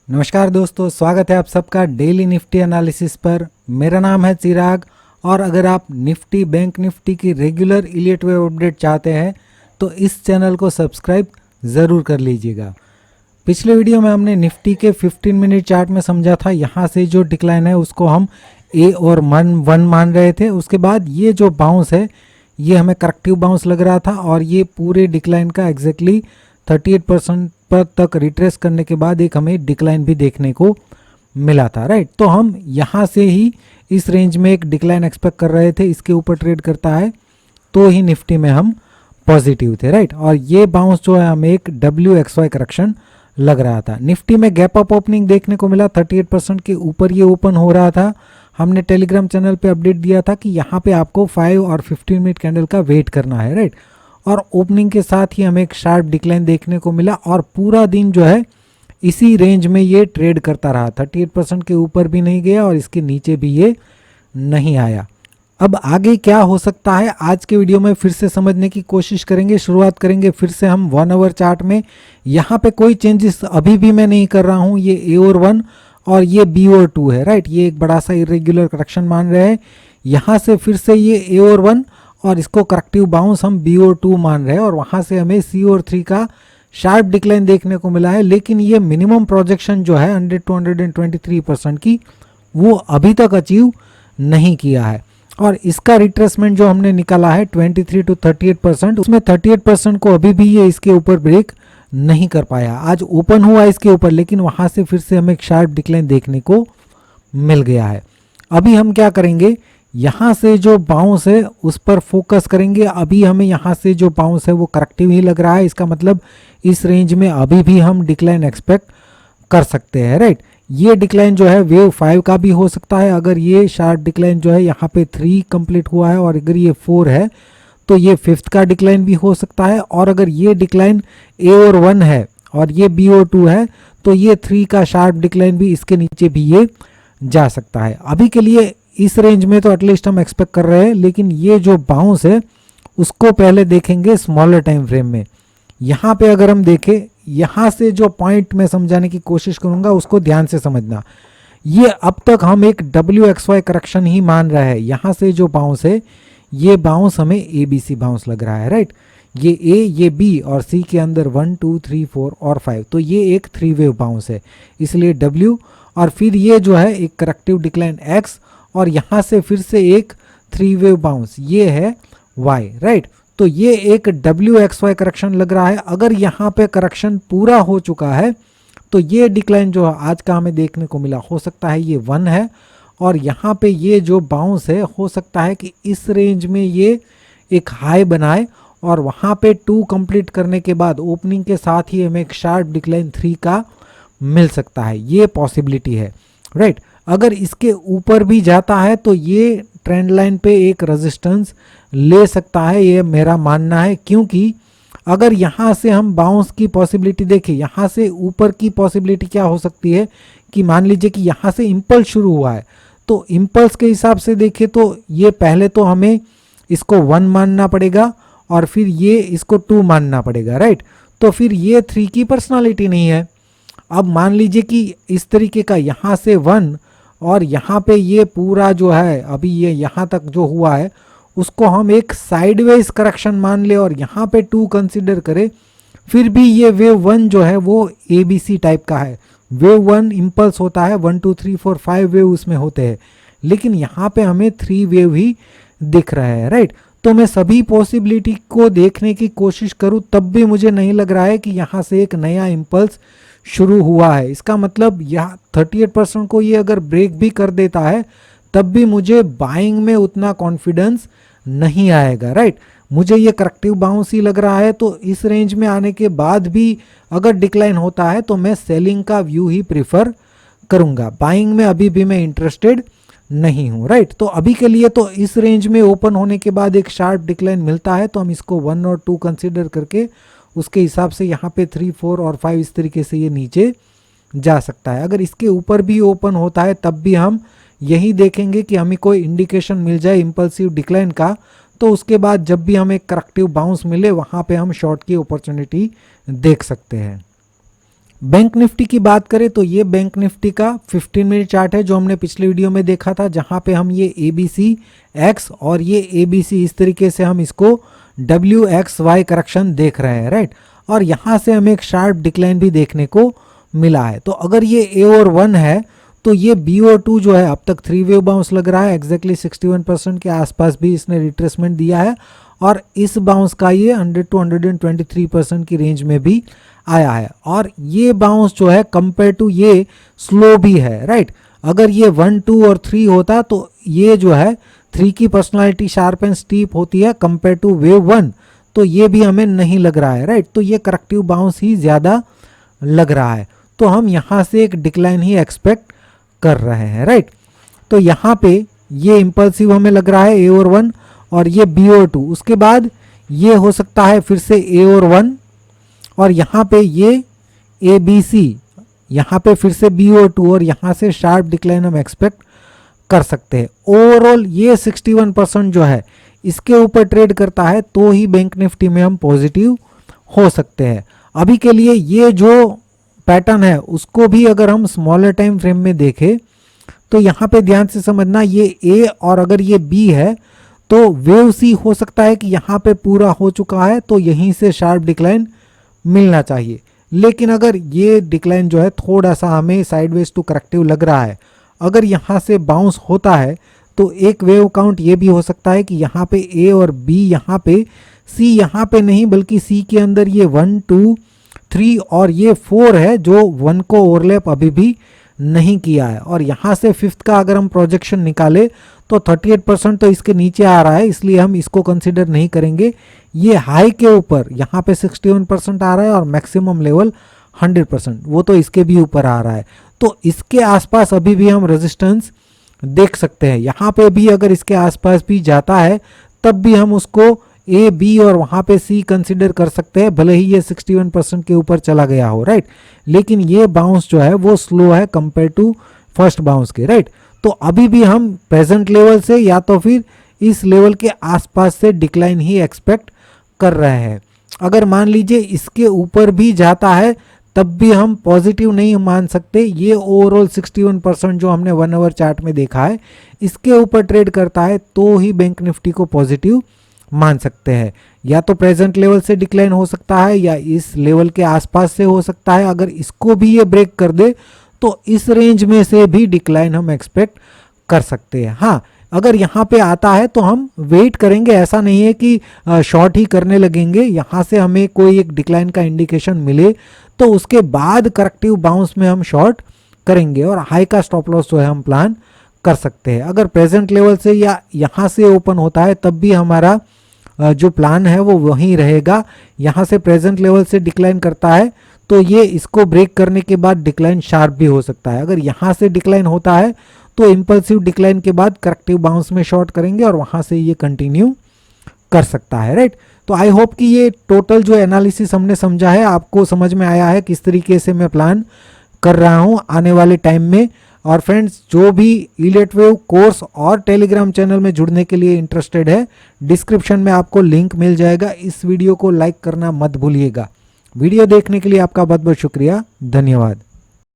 नमस्कार दोस्तों, स्वागत है आप सबका डेली निफ्टी एनालिसिस पर। मेरा नाम है चिराग और अगर आप निफ्टी बैंक निफ्टी की रेगुलर इलीट वेव अपडेट चाहते हैं तो इस चैनल को सब्सक्राइब ज़रूर कर लीजिएगा। पिछले वीडियो में हमने निफ्टी के 15 मिनट चार्ट में समझा था, यहाँ से जो डिक्लाइन है उसको हम ए और वन मान रहे थे। उसके बाद ये जो बाउंस है ये हमें करेक्टिव बाउंस लग रहा था और ये पूरे डिक्लाइन का एग्जैक्टली 38% पर तक रिट्रेस करने के बाद एक हमें डिक्लाइन भी देखने को मिला था, राइट। तो हम यहाँ से ही इस रेंज में एक डिक्लाइन एक्सपेक्ट कर रहे थे, इसके ऊपर ट्रेड करता है तो ही निफ्टी में हम पॉजिटिव थे, राइट। और ये बाउंस जो है हमें एक WXY करेक्शन लग रहा था। निफ्टी में गैप अप ओपनिंग देखने को मिला, 38% के ऊपर ये ओपन हो रहा था। हमने टेलीग्राम चैनल पे अपडेट दिया था कि यहाँ पे आपको 5 और 15 मिनट कैंडल का वेट करना है, राइट। और ओपनिंग के साथ ही हमें एक शार्प डिक्लाइन देखने को मिला और पूरा दिन जो है इसी रेंज में ये ट्रेड करता रहा। 38% के ऊपर भी नहीं गया और इसके नीचे भी ये नहीं आया। अब आगे क्या हो सकता है आज के वीडियो में फिर से समझने की कोशिश करेंगे। शुरुआत करेंगे फिर से हम 1 आवर चार्ट में। यहाँ पे कोई चेंजेस अभी भी मैं नहीं कर रहा हूँ। ये ए और 1 और ये बी और 2 है, राइट। ये एक बड़ा सा इरेग्युलर करेक्शन मान रहे हैं। यहाँ से फिर से ये ए और 1 और इसको करेक्टिव बाउंस हम बी और 2 मान रहे हैं और वहाँ से हमें सी और 3 का शार्प डिक्लाइन देखने को मिला है। लेकिन ये मिनिमम प्रोजेक्शन जो है 100 to 123% की वो अभी तक अचीव नहीं किया है। और इसका रिट्रेसमेंट जो हमने निकाला है 23 to 38%, उसमें 38% को अभी भी ये इसके ऊपर ब्रेक नहीं कर पाया। आज ओपन हुआ इसके ऊपर लेकिन वहाँ से फिर से हमें एक शार्प डिक्लाइन देखने को मिल गया है। अभी हम क्या करेंगे, यहाँ से जो बाउंस है उस पर फोकस करेंगे। अभी हमें यहाँ से जो बाउंस है वो करेक्टिव ही लग रहा है। इसका मतलब इस रेंज में अभी भी हम डिक्लाइन एक्सपेक्ट कर सकते हैं, राइट। ये डिक्लाइन जो है वेव 5 का भी हो सकता है। अगर ये शार्प डिक्लाइन जो है यहाँ पे 3 कंप्लीट हुआ है और अगर ये 4 है तो ये 5th का डिक्लाइन भी हो सकता है। और अगर ये डिक्लाइन ए और 1 है और ये बी और 2 है तो ये 3 का शार्प डिक्लाइन भी, इसके नीचे भी ये जा सकता है। अभी के लिए इस रेंज में तो एटलीस्ट हम एक्सपेक्ट कर रहे हैं, लेकिन ये जो बाउंस है उसको पहले देखेंगे स्मॉलर टाइम फ्रेम में। यहाँ पे अगर हम देखें, यहाँ से जो पॉइंट मैं समझाने की कोशिश करूंगा उसको ध्यान से समझना। ये अब तक हम एक WXY करेक्शन ही मान रहे हैं। यहाँ से जो बाउंस है ये बाउंस हमें ABC बाउंस लग रहा है, राइट। ये A, ये B और C के अंदर 1 2 3 4 और 5, तो ये एक 3 वेव बाउंस है, इसलिए W। और फिर ये जो है एक करेक्टिव डिक्लाइन X और यहाँ से फिर से एक 3 वेव बाउंस, ये है Y, राइट। तो ये एक WXY करेक्शन लग रहा है। अगर यहाँ पे करेक्शन पूरा हो चुका है तो ये डिक्लाइन जो आज का हमें देखने को मिला हो सकता है ये 1 है और यहाँ पे ये जो बाउंस है हो सकता है कि इस रेंज में ये एक हाई बनाए और वहाँ पे 2 कंप्लीट करने के बाद ओपनिंग के साथ ही हमें एक शार्प डिक्लाइन 3 का मिल सकता है। ये पॉसिबिलिटी है, राइट। अगर इसके ऊपर भी जाता है तो ये ट्रेंड लाइन पे एक रेजिस्टेंस ले सकता है, ये मेरा मानना है। क्योंकि अगर यहाँ से हम बाउंस की पॉसिबिलिटी देखें, यहाँ से ऊपर की पॉसिबिलिटी क्या हो सकती है कि मान लीजिए कि यहाँ से इम्पल्स शुरू हुआ है, तो इम्पल्स के हिसाब से देखें तो ये पहले तो हमें इसको 1 मानना पड़ेगा और फिर ये इसको 2 मानना पड़ेगा, राइट। तो फिर ये 3 की पर्सनालिटी नहीं है। अब मान लीजिए कि इस तरीके का यहाँ से 1 और यहाँ पे ये पूरा जो है अभी ये यहाँ तक जो हुआ है उसको हम एक साइडवेज करेक्शन मान ले और यहाँ पे 2 कंसीडर करें, फिर भी ये वेव 1 जो है वो ABC टाइप का है। वेव 1 इम्पल्स होता है, 1 2 3 4 5 वेव उसमें होते हैं, लेकिन यहाँ पे हमें 3 वेव ही दिख रहा है, राइट। तो मैं सभी पॉसिबिलिटी को देखने की कोशिश करूँ तब भी मुझे नहीं लग रहा है कि यहाँ से एक नया इम्पल्स शुरू हुआ है। इसका मतलब यहाँ 38% को ये अगर ब्रेक भी कर देता है तब भी मुझे बाइंग में उतना कॉन्फिडेंस नहीं आएगा, राइट। मुझे ये करेक्टिव बाउंस ही लग रहा है। तो इस रेंज में आने के बाद भी अगर डिक्लाइन होता है तो मैं सेलिंग का व्यू ही प्रिफर करूंगा। बाइंग में अभी भी मैं इंटरेस्टेड नहीं हूं, राइट। तो अभी के लिए तो इस रेंज में ओपन होने के बाद एक शार्प डिक्लाइन मिलता है तो हम इसको 1 और 2 कंसीडर करके उसके हिसाब से यहाँ पे 3 4 और 5 इस तरीके से ये नीचे जा सकता है। अगर इसके ऊपर भी ओपन होता है तब भी हम यही देखेंगे कि हमें कोई इंडिकेशन मिल जाए इम्पल्सिव डिक्लाइन का, तो उसके बाद जब भी हमें करेक्टिव बाउंस मिले वहाँ पे हम शॉर्ट की अपॉर्चुनिटी देख सकते हैं। बैंक निफ्टी की बात करें तो ये बैंक निफ्टी का 15 मिनट चार्ट है जो हमने पिछले वीडियो में देखा था, जहां पे हम ये ABC X और ये ABC इस तरीके से हम इसको WXY करेक्शन देख रहे हैं, राइट। और यहाँ से हमें एक शार्प डिक्लाइन भी देखने को मिला है। तो अगर ये A और 1 है तो ये B और 2 जो है अब तक 3 वेव बाउंस लग रहा है, एग्जैक्टली 61% के आसपास भी इसने रिट्रेसमेंट दिया है और इस बाउंस का ये 100 to 123% की रेंज में भी आया है। और ये बाउंस जो है कंपेयर टू ये स्लो भी है, राइट। अगर ये 1, 2 और 3 होता तो ये जो है 3 की पर्सनालिटी शार्प एंड स्टीप होती है कंपेयर टू वेव 1, तो ये भी हमें नहीं लग रहा है, राइट। तो ये करेक्टिव बाउंस ही ज़्यादा लग रहा है, तो हम यहाँ से एक डिक्लाइन ही एक्सपेक्ट कर रहे हैं, राइट। तो यहाँ पे ये इम्पल्सिव हमें लग रहा है A और 1 और ये B और 2, उसके बाद ये हो सकता है फिर से A और 1 और यहाँ पे ये ABC, यहाँ पे फिर से B और 2 और यहाँ से शार्प डिक्लाइन हम एक्सपेक्ट कर सकते हैं। ओवरऑल ये 61% जो है इसके ऊपर ट्रेड करता है तो ही बैंक निफ्टी में हम पॉजिटिव हो सकते हैं। अभी के लिए ये जो पैटर्न है उसको भी अगर हम स्मॉलर टाइम फ्रेम में देखें तो यहाँ पे ध्यान से समझना, ये A और अगर ये B है तो वेव C हो सकता है कि यहाँ पे पूरा हो चुका है तो यहीं से शार्प डिक्लाइन मिलना चाहिए। लेकिन अगर ये डिक्लाइन जो है थोड़ा सा हमें साइडवेज टू करेक्टिव लग रहा है, अगर यहाँ से बाउंस होता है तो एक वेव काउंट ये भी हो सकता है कि यहाँ पे A और B यहाँ पे, C यहाँ पे नहीं बल्कि C के अंदर ये 1, 2, 3 और ये 4 है जो 1 को ओवरलैप अभी भी नहीं किया है। और यहाँ से 5th का अगर हम प्रोजेक्शन निकाले तो 38% तो इसके नीचे आ रहा है, इसलिए हम इसको कंसिडर नहीं करेंगे। ये हाई के ऊपर यहाँ पे 61% आ रहा है और मैक्सिमम लेवल 100%, वो तो इसके भी ऊपर आ रहा है, तो इसके आसपास अभी भी हम रेजिस्टेंस देख सकते हैं। यहाँ पे भी अगर इसके आसपास भी जाता है तब भी हम उसको A, B और वहाँ पे C कंसिडर कर सकते हैं, भले ही ये 61% के ऊपर चला गया हो, राइट। लेकिन ये बाउंस जो है वो स्लो है कंपेयर टू फर्स्ट बाउंस के, राइट। तो अभी भी हम प्रेजेंट लेवल से या तो फिर इस लेवल के आसपास से डिक्लाइन ही एक्सपेक्ट कर रहे हैं। अगर मान लीजिए इसके ऊपर भी जाता है तब भी हम पॉजिटिव नहीं मान सकते। ये ओवरऑल 61% जो हमने 1 आवर चार्ट में देखा है इसके ऊपर ट्रेड करता है तो ही बैंक निफ्टी को पॉजिटिव मान सकते हैं। या तो प्रेजेंट लेवल से डिक्लाइन हो सकता है या इस लेवल के आसपास से हो सकता है। अगर इसको भी ये ब्रेक कर दे तो इस रेंज में से भी डिक्लाइन हम एक्सपेक्ट कर सकते हैं। हाँ, अगर यहाँ पे आता है तो हम वेट करेंगे, ऐसा नहीं है कि शॉर्ट ही करने लगेंगे। यहाँ से हमें कोई एक डिक्लाइन का इंडिकेशन मिले तो उसके बाद करेक्टिव बाउंस में हम शॉर्ट करेंगे और हाई का स्टॉप लॉस जो है हम प्लान कर सकते हैं। अगर प्रेजेंट लेवल से या यहाँ से ओपन होता है तब भी हमारा जो प्लान है वो वहीं रहेगा। यहाँ से प्रेजेंट लेवल से डिक्लाइन करता है तो ये इसको ब्रेक करने के बाद डिक्लाइन शार्प भी हो सकता है। अगर यहाँ से डिक्लाइन होता है तो इम्पल्सिव डिक्लाइन के बाद करेक्टिव बाउंस में शॉर्ट करेंगे और वहाँ से ये कंटिन्यू कर सकता है, राइट। तो आई होप कि ये टोटल जो एनालिसिस हमने समझा है आपको समझ में आया है किस तरीके से मैं प्लान कर रहा हूँ आने वाले टाइम में। और फ्रेंड्स, जो भी इलियट वेव कोर्स और टेलीग्राम चैनल में जुड़ने के लिए इंटरेस्टेड है, डिस्क्रिप्शन में आपको लिंक मिल जाएगा। इस वीडियो को लाइक करना मत भूलिएगा। वीडियो देखने के लिए आपका बहुत बहुत शुक्रिया, धन्यवाद।